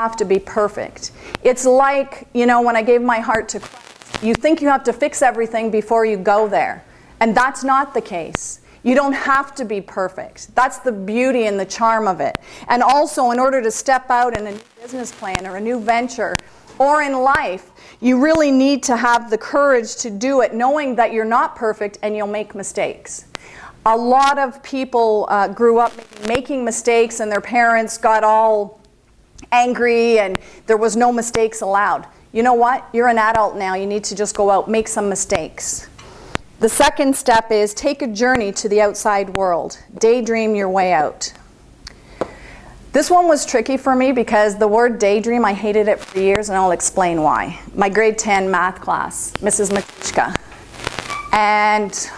have to be perfect. It's like, you know, when I gave my heart to Christ, you think you have to fix everything before you go there. And that's not the case. You don't have to be perfect. That's the beauty and the charm of it. And also, in order to step out in a new business plan or a new venture or in life, you really need to have the courage to do it, knowing that you're not perfect and you'll make mistakes. A lot of people grew up making mistakes, and their parents got all angry and there was no mistakes allowed. You know what? You're an adult now. You need to just go out, make some mistakes. The second step is take a journey to the outside world. Daydream your way out. This one was tricky for me because the word daydream, I hated it for years, and I'll explain why. My grade 10 math class, Mrs. Matushka. And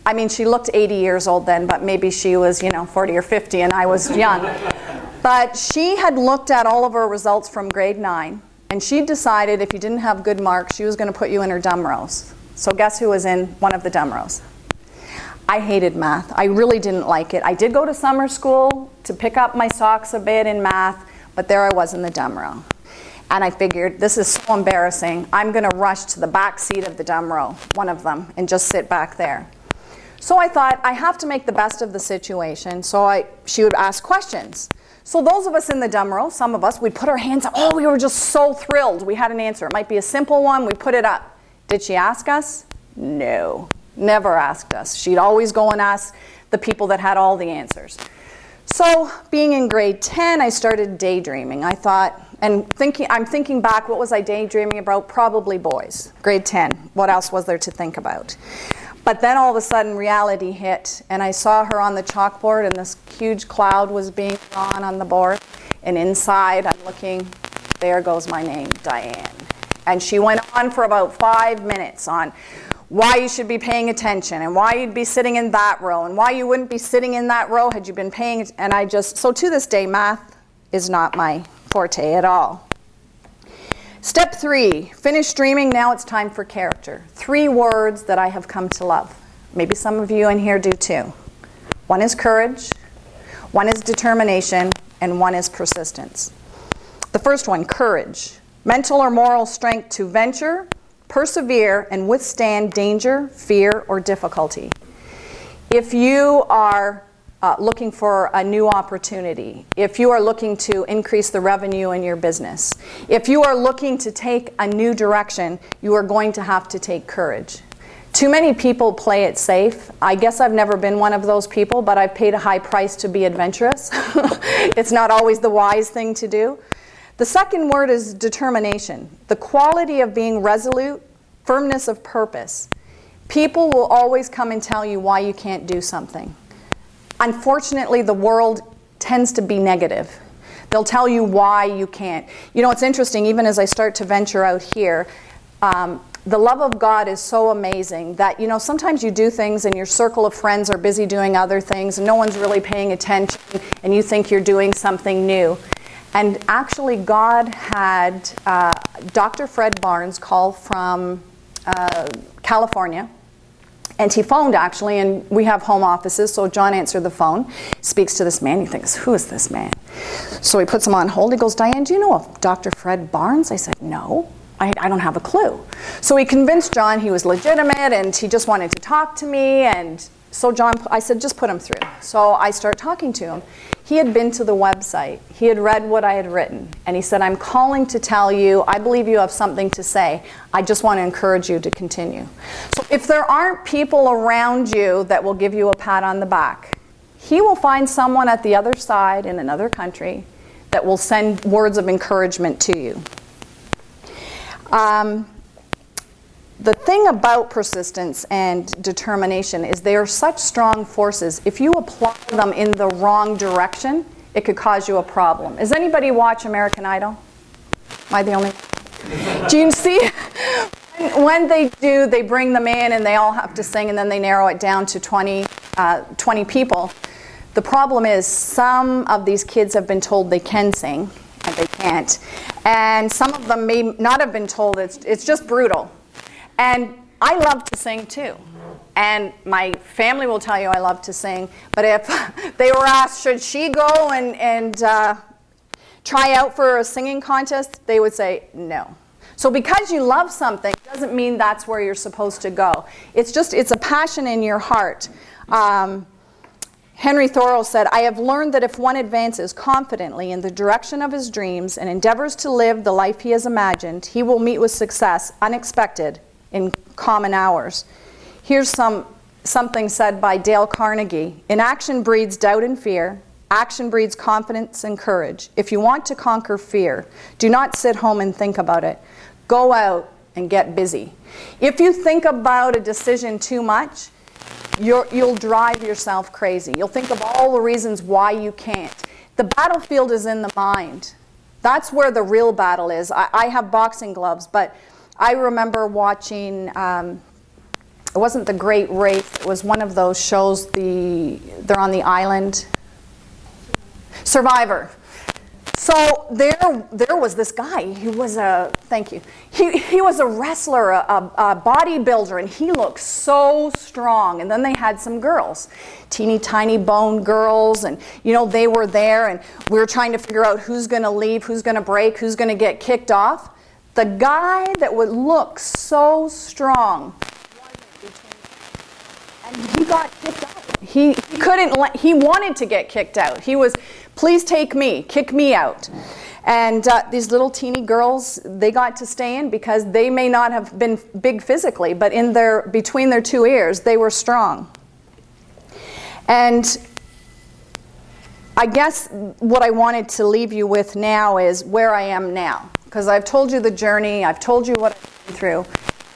I mean, she looked 80 years old then, but maybe she was, you know, 40 or 50 and I was young. But she had looked at all of her results from grade 9, and she decided if you didn't have good marks, she was going to put you in her dumb rows. So guess who was in one of the dumb rows? I hated math. I really didn't like it. I did go to summer school to pick up my socks a bit in math, but there I was in the dumb row. And I figured, this is so embarrassing. I'm going to rush to the back seat of the dumb row, one of them, and just sit back there. So I thought, I have to make the best of the situation. So she would ask questions. So those of us in the dumb row, some of us, we'd put our hands up. Oh, we were just so thrilled. We had an answer. It might be a simple one. We put it up. Did she ask us? No, never asked us. She'd always go and ask the people that had all the answers. So being in grade 10, I started daydreaming. I thought, and I'm thinking back, what was I daydreaming about? Probably boys. Grade 10. What else was there to think about? But then all of a sudden reality hit, and I saw her on the chalkboard, and this huge cloud was being drawn on the board. And inside, I'm looking, there goes my name, Diane. And she went on for about 5 minutes on why you should be paying attention and why you'd be sitting in that row and why you wouldn't be sitting in that row had you been paying. And so to this day, math is not my forte at all. Step 3, finish dreaming. Now it's time for character. 3 words that I have come to love. Maybe some of you in here do too. One is courage, one is determination, and one is persistence. The first one, courage. Mental or moral strength to venture, persevere, and withstand danger, fear, or difficulty. If you are looking for a new opportunity, if you are looking to increase the revenue in your business, if you are looking to take a new direction, you are going to have to take courage. Too many people play it safe. I guess I've never been one of those people, but I've paid a high price to be adventurous. It's not always the wise thing to do. The second word is determination. The quality of being resolute, firmness of purpose. People will always come and tell you why you can't do something. Unfortunately, the world tends to be negative. They'll tell you why you can't. You know, it's interesting, even as I start to venture out here, the love of God is so amazing that, you know, sometimes you do things and your circle of friends are busy doing other things and no one's really paying attention and you think you're doing something new. And actually, God had Dr. Fred Barnes call from California. And he phoned, actually, and we have home offices, so John answered the phone, speaks to this man. He thinks, who is this man? So he puts him on hold. He goes, Diane, do you know of Dr. Fred Barnes? I said, no, I don't have a clue. So he convinced John he was legitimate, and he just wanted to talk to me. And so I said, just put him through. So I started talking to him. He had been to the website. He had read what I had written. And he said, I'm calling to tell you, I believe you have something to say. I just want to encourage you to continue. So if there aren't people around you that will give you a pat on the back, he will find someone at the other side in another country that will send words of encouragement to you. The thing about persistence and determination is they are such strong forces. If you apply them in the wrong direction, it could cause you a problem. Does anybody watch American Idol? Am I the only one? Do you see? When they do, they bring them in and they all have to sing, and then they narrow it down to 20 people. The problem is some of these kids have been told they can sing, and they can't. And some of them may not have been told it's just brutal. And I love to sing too. And my family will tell you I love to sing. But if they were asked, should she go and try out for a singing contest, they would say no. So because you love something doesn't mean that's where you're supposed to go. It's a passion in your heart. Henry Thoreau said, "I have learned that if one advances confidently in the direction of his dreams and endeavors to live the life he has imagined, he will meet with success unexpected in common hours." Here's something said by Dale Carnegie. "Inaction breeds doubt and fear. Action breeds confidence and courage. If you want to conquer fear, do not sit home and think about it. Go out and get busy." If you think about a decision too much, you'll drive yourself crazy. You'll think of all the reasons why you can't. The battlefield is in the mind. That's where the real battle is. I have boxing gloves, but I remember watching, it wasn't The Great Race, it was one of those shows, they're on the island. Survivor. So there was this guy. He was a, thank you. He was a wrestler, a bodybuilder, and he looked so strong. And then they had some girls, teeny tiny bone girls, and they were there, and we were trying to figure out who's going to leave, who's going to break, who's going to get kicked off. The guy that would look so strong, and he got kicked out. He wanted to get kicked out. He was, "Please take me, kick me out." And these little teeny girls, they got to stay in because they may not have been big physically, but between their two ears, they were strong. And I guess what I wanted to leave you with now is where I am now. Because I've told you the journey, I've told you what I've been through.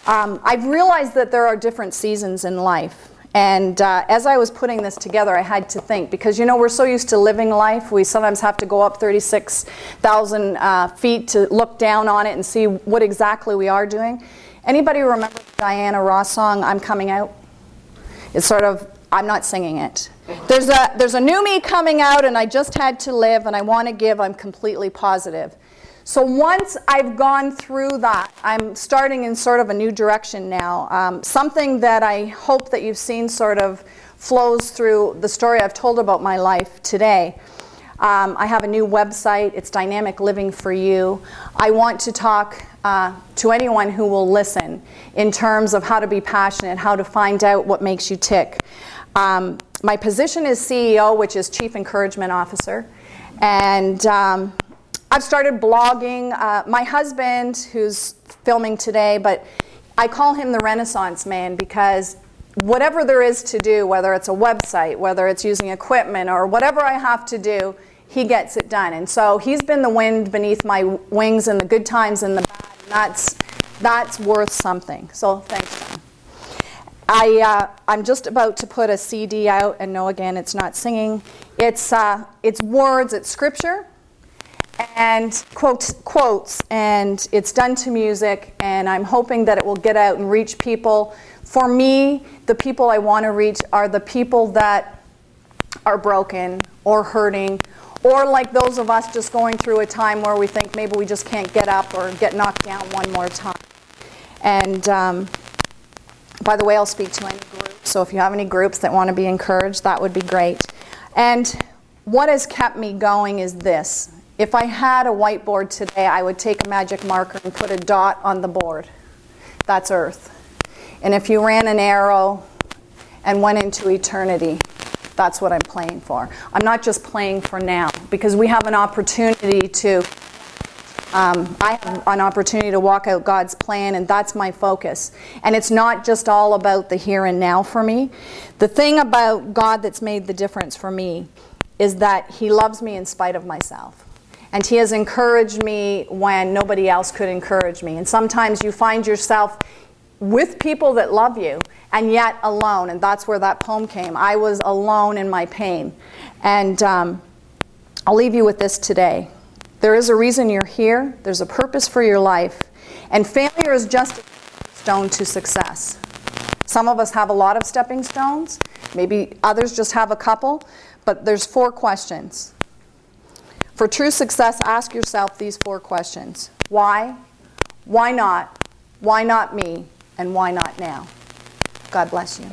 I've realized that there are different seasons in life. And as I was putting this together, I had to think, because we're so used to living life, we sometimes have to go up 36,000 feet to look down on it and see what exactly we are doing. Anybody remember the Diane Ross song, "I'm Coming Out"? It's sort of, I'm not singing it. There's a new me coming out, and I just had to live, and I want to give, I'm completely positive. So once I've gone through that, I'm starting in sort of a new direction now. Something that I hope that you've seen sort of flows through the story I've told about my life today. I have a new website. It's Dynamic Living for You. I want to talk to anyone who will listen in terms of how to be passionate, how to find out what makes you tick. My position is CEO, which is Chief Encouragement Officer. And I've started blogging. My husband, who's filming today, but I call him the Renaissance man because whatever there is to do, whether it's a website, whether it's using equipment, or whatever I have to do, he gets it done. And so he's been the wind beneath my wings in the good times and the bad, and that's worth something. So thanks, John. I'm just about to put a CD out, and no, again, it's not singing. It's words, it's scripture, and quotes, and it's done to music, and I'm hoping that it will get out and reach people. For me, the people I want to reach are the people that are broken or hurting, or like those of us just going through a time where we think maybe we just can't get up or get knocked down one more time. And by the way, I'll speak to any group, so if you have any groups that want to be encouraged, that would be great. And what has kept me going is this. If I had a whiteboard today, I would take a magic marker and put a dot on the board. That's Earth. And if you ran an arrow and went into eternity, that's what I'm playing for. I'm not just playing for now, because we have an opportunity to, I have an opportunity to walk out God's plan, and that's my focus. And it's not just all about the here and now for me. The thing about God that's made the difference for me is that He loves me in spite of myself. And He has encouraged me when nobody else could encourage me. And sometimes you find yourself with people that love you, and yet alone. And that's where that poem came. I was alone in my pain. And I'll leave you with this today. There is a reason you're here. There's a purpose for your life. And failure is just a stone to success. Some of us have a lot of stepping stones. Maybe others just have a couple. But there's 4 questions. For true success, ask yourself these 4 questions. Why? Why not? Why not me? And why not now? God bless you.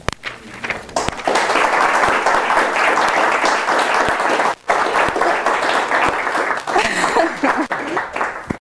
you.